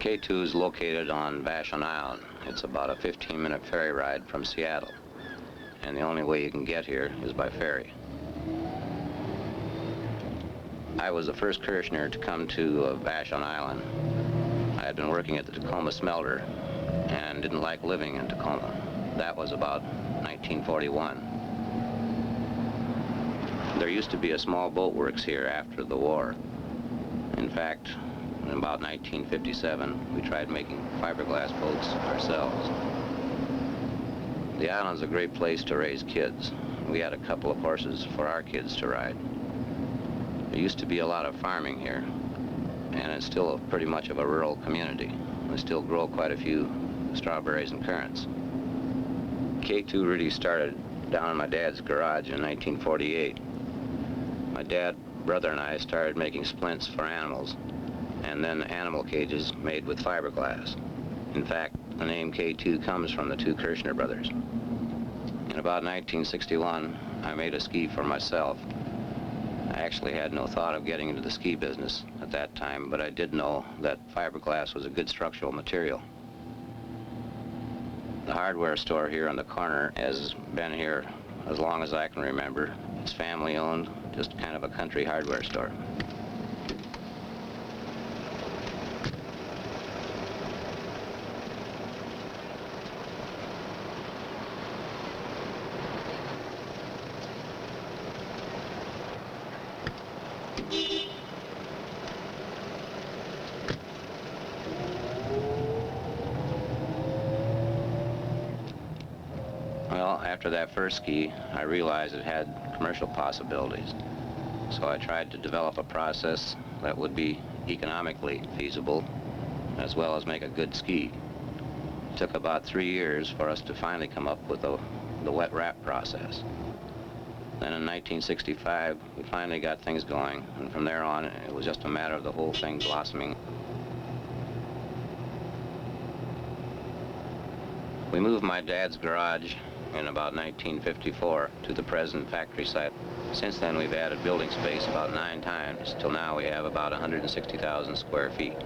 K2 is located on Vashon Island. It's about a 15-minute ferry ride from Seattle, and the only way you can get here is by ferry. I was the first Kirshner to come to Vashon Island. I had been working at the Tacoma smelter and didn't like living in Tacoma. That was about 1941. There used to be a small boat works here after the war. In fact, in about 1957, we tried making fiberglass boats ourselves. The island's a great place to raise kids. We had a couple of horses for our kids to ride. There used to be a lot of farming here, and it's still pretty much of a rural community. We still grow quite a few strawberries and currants. K2 really started down in my dad's garage in 1948. My dad, brother, and I started making splints for animals, and then animal cages made with fiberglass. In fact, the name K2 comes from the two Kirshner brothers. In about 1961, I made a ski for myself. I actually had no thought of getting into the ski business at that time, but I did know that fiberglass was a good structural material. The hardware store here on the corner has been here as long as I can remember. It's family-owned, just kind of a country hardware store. Well, after that first ski, I realized it had commercial possibilities. So I tried to develop a process that would be economically feasible, as well as make a good ski. It took about 3 years for us to finally come up with the wet wrap process. Then in 1965, we finally got things going, and from there on, it was just a matter of the whole thing blossoming. We moved my dad's garage in about 1954 to the present factory site. Since then, we've added building space about 9 times, till now we have about 160,000 square feet.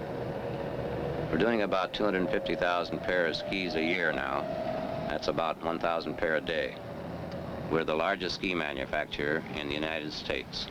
We're doing about 250,000 pairs of skis a year now. That's about 1,000 pair a day. We're the largest ski manufacturer in the United States.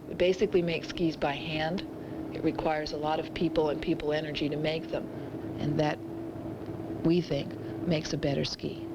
We basically make skis by hand. It requires a lot of people and people energy to make them, and that, we think, makes a better ski.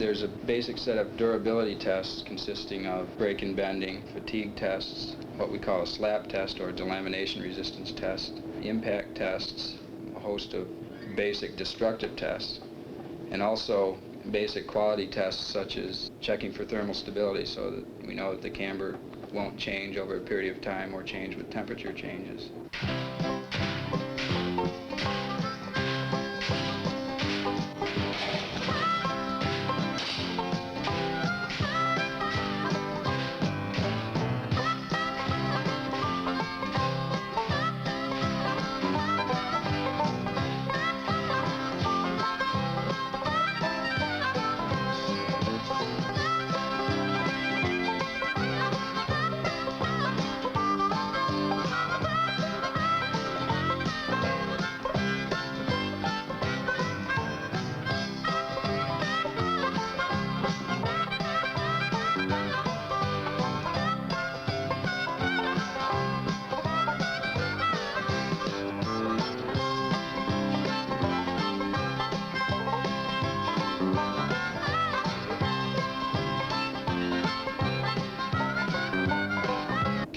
There's a basic set of durability tests consisting of break and bending, fatigue tests, what we call a slap test or delamination resistance test, impact tests, a host of basic destructive tests, and also basic quality tests such as checking for thermal stability so that we know that the camber won't change over a period of time or change with temperature changes.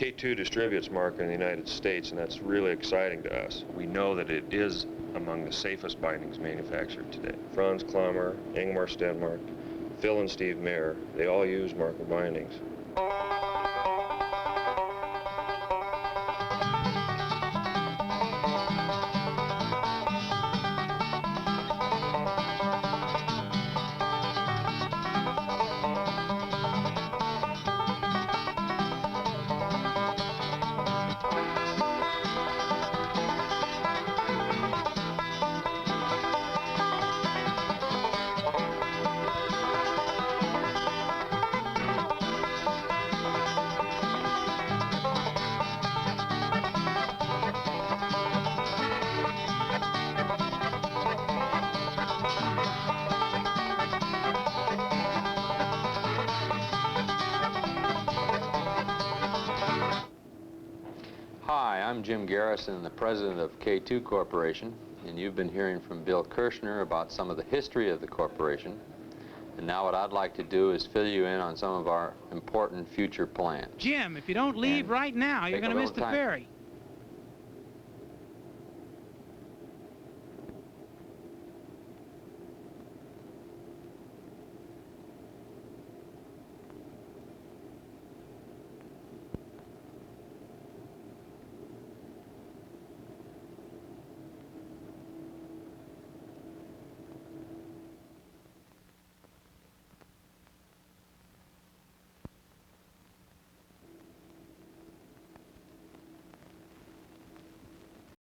K2 distributes marker in the United States, and that's really exciting to us. We know that it is among the safest bindings manufactured today. Franz Klammer, Ingmar Stenmark, Phil and Steve Mayer, they all use marker bindings. Hi, I'm Jim Garrison, the president of K2 Corporation, and you've been hearing from Bill Kirshner about some of the history of the corporation. And now what I'd like to do is fill you in on some of our important future plans. Jim, if you don't leave right now, you're going to miss the ferry.